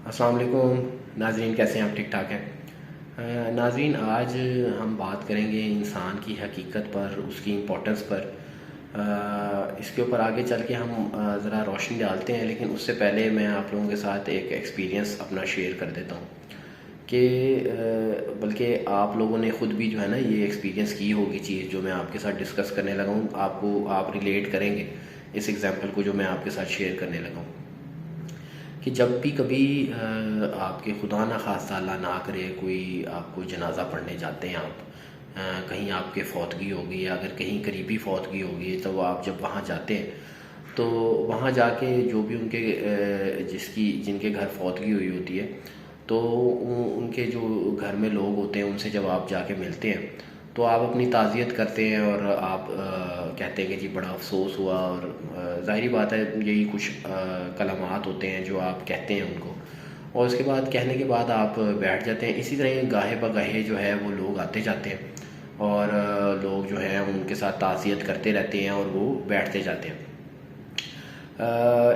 अस्सलाम वालेकुम नाज़रीन, कैसे हैं आप? ठीक ठाक हैं नाज़रीन। आज हम बात करेंगे इंसान की हकीकत पर, उसकी इम्पोर्टेंस पर। इसके ऊपर आगे चल के हम ज़रा रोशनी डालते हैं, लेकिन उससे पहले मैं आप लोगों के साथ एक एक्सपीरियंस अपना शेयर कर देता हूँ कि बल्कि आप लोगों ने ख़ुद भी जो है ना ये एक्सपीरियंस की होगी चीज़ जो मैं आपके साथ डिस्कस करने लगा हूँ। आप रिलेट करेंगे इस एग्ज़ाम्पल को जो मैं आपके साथ शेयर करने लगा हूँ कि जब भी कभी आपके खुदा ना खास्ता अल्लाह ना करे कोई आपको जनाजा पढ़ने जाते हैं, आप कहीं आपके फौतगी होगी या अगर कहीं करीबी फौतगी होगी, तो आप जब वहाँ जाते हैं तो वहाँ जाके जो भी उनके जिनके घर फौतगी हुई होती है, तो उनके जो घर में लोग होते हैं उनसे जब आप जाके मिलते हैं तो आप अपनी ताज़ियत करते हैं और आप कहते हैं कि जी बड़ा अफसोस हुआ। और ज़ाहिरी बात है, यही कुछ कलमात होते हैं जो आप कहते हैं उनको, और उसके बाद कहने के बाद आप बैठ जाते हैं। इसी तरह गाहे बगाहे जो है वो लोग आते जाते हैं और लोग जो हैं उनके साथ ताज़ियत करते रहते हैं और वो बैठते जाते हैं।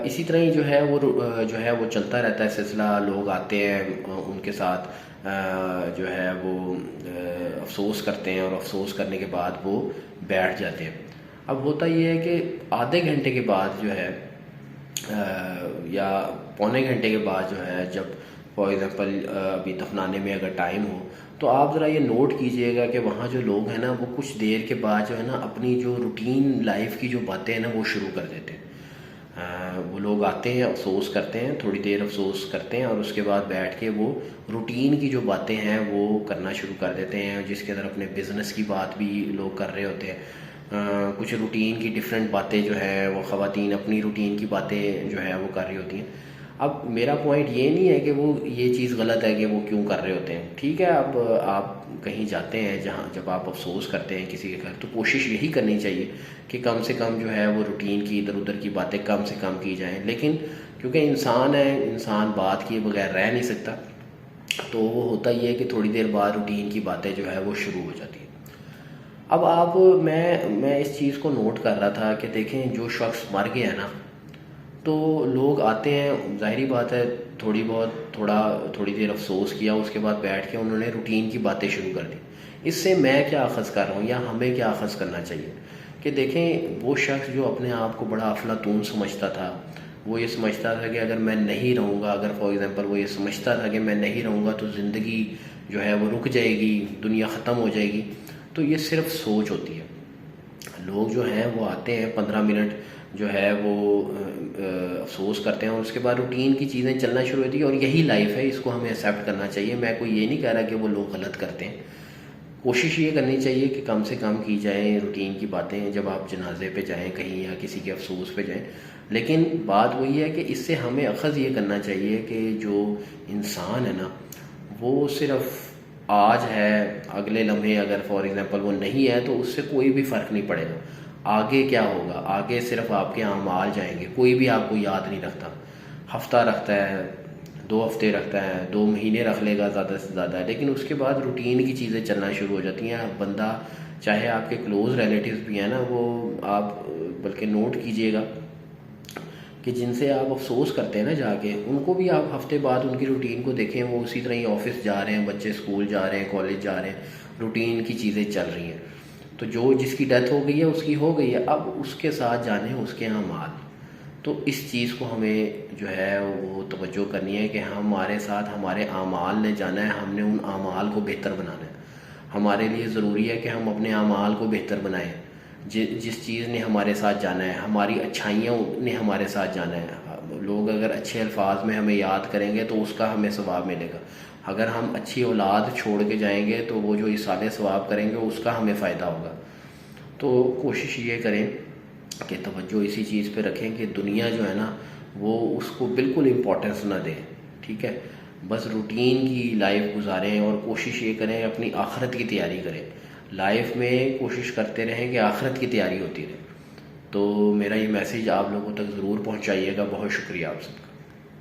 इसी तरह ही जो है वो जो है वो चलता रहता है सिलसिला। लोग आते हैं उनके साथ जो है वो अफसोस करते हैं और अफसोस करने के बाद वो बैठ जाते हैं। अब होता ये है कि आधे घंटे के बाद जो है या पौने घंटे के बाद जो है, जब फॉर एग्ज़ाम्पल अभी दफनाने में अगर टाइम हो, तो आप ज़रा ये नोट कीजिएगा कि वहाँ जो लोग हैं ना वो कुछ देर के बाद जो है ना अपनी जो रूटीन लाइफ की जो बातें हैं ना वो शुरू कर देते हैं। वो लोग आते हैं, अफसोस करते हैं, थोड़ी देर अफसोस करते हैं और उसके बाद बैठ के वो रूटीन की जो बातें हैं वो करना शुरू कर देते हैं, जिसके अंदर अपने बिज़नेस की बात भी लोग कर रहे होते हैं। कुछ रूटीन की डिफरेंट बातें जो है वो ख़वातीन अपनी रूटीन की बातें जो है वो कर रही होती हैं। अब मेरा पॉइंट ये नहीं है कि वो ये चीज़ गलत है कि वो क्यों कर रहे होते हैं, ठीक है। अब आप कहीं जाते हैं जहाँ जब आप अफसोस करते हैं किसी के घर, तो कोशिश यही करनी चाहिए कि कम से कम जो है वो रूटीन की इधर उधर की बातें कम से कम की जाएं। लेकिन क्योंकि इंसान है, इंसान बात किए बगैर रह नहीं सकता, तो वो होता ही है कि थोड़ी देर बाद रूटीन की बातें जो है वो शुरू हो जाती है। अब आप मैं इस चीज़ को नोट कर रहा था कि देखें, जो शख्स मर गया ना, तो लोग आते हैं, ज़ाहिरी बात है, थोड़ी देर अफसोस किया, उसके बाद बैठ के उन्होंने रूटीन की बातें शुरू कर दी। इससे मैं क्या अख़ज़ कर रहा हूँ या हमें क्या अख़ज़ करना चाहिए कि देखें, वो शख्स जो अपने आप को बड़ा अफलातून समझता था, वो ये समझता था कि अगर मैं नहीं रहूँगा, अगर फॉर एग्ज़ाम्पल वो ये समझता था कि मैं नहीं रहूँगा तो ज़िंदगी जो है वो रुक जाएगी, दुनिया ख़त्म हो जाएगी, तो ये सिर्फ़ सोच होती है। लोग जो हैं वो आते हैं, 15 मिनट जो है वो अफसोस करते हैं और उसके बाद रूटीन की चीज़ें चलना शुरू होती है, और यही लाइफ है, इसको हमें एक्सेप्ट करना चाहिए। मैं कोई ये नहीं कह रहा कि वो लोग गलत करते हैं। कोशिश ये करनी चाहिए कि कम से कम की जाए रूटीन की बातें, जब आप जनाजे पे जाएं कहीं या किसी के अफसोस पे जाएं। लेकिन बात वही है कि इससे हमें अख़ज़ ये करना चाहिए कि जो इंसान है ना, वो सिर्फ़ आज है, अगले लम्हे अगर फॉर एग्ज़ाम्पल वो नहीं है तो उससे कोई भी फ़र्क नहीं पड़ेगा। आगे क्या होगा, आगे सिर्फ आपके अमाल जाएंगे। कोई भी आपको याद नहीं रखता। हफ्ता रखता है, 2 हफ्ते रखता है, 2 महीने रख लेगा ज़्यादा से ज़्यादा, लेकिन उसके बाद रूटीन की चीज़ें चलना शुरू हो जाती हैं। बंदा चाहे आपके क्लोज़ रिलेटिव्स भी हैं ना, वो आप बल्कि नोट कीजिएगा कि जिनसे आप अफसोस करते हैं ना जाके, उनको भी आप हफ्ते बाद उनकी रूटीन को देखें, वो उसी तरह ही ऑफिस जा रहे हैं, बच्चे स्कूल जा रहे हैं, कॉलेज जा रहे हैं, रूटीन की चीज़ें चल रही हैं। तो जो जिसकी डेथ हो गई है उसकी हो गई है, अब उसके साथ जाने उसके अमाल। तो इस चीज़ को हमें जो है वो तवज्जो करनी है कि हमारे साथ हमारे अमाल ने जाना है, हमने उन अमाल को बेहतर बनाना है। हमारे लिए ज़रूरी है कि हम अपने अमाल को बेहतर बनाएं। जिस चीज़ ने हमारे साथ जाना है, हमारी अच्छाइयों ने हमारे साथ जाना है। लोग अगर अच्छे अल्फाज में हमें याद करेंगे तो उसका हमें सवाब मिलेगा। अगर हम अच्छी औलाद छोड़ के जाएंगे तो वो जो इसाले सवाब करेंगे उसका हमें फ़ायदा होगा। तो कोशिश ये करें कि तवज्जो इसी चीज़ पे रखें कि दुनिया जो है ना वो उसको बिल्कुल इम्पोर्टेंस ना दें, ठीक है। बस रूटीन की लाइफ गुजारें और कोशिश ये करें अपनी आखिरत की तैयारी करें। लाइफ में कोशिश करते रहें कि आखिरत की तैयारी होती रहे। तो मेरा ये मैसेज आप लोगों तक ज़रूर पहुंचाइएगा। बहुत शुक्रिया आप सबका।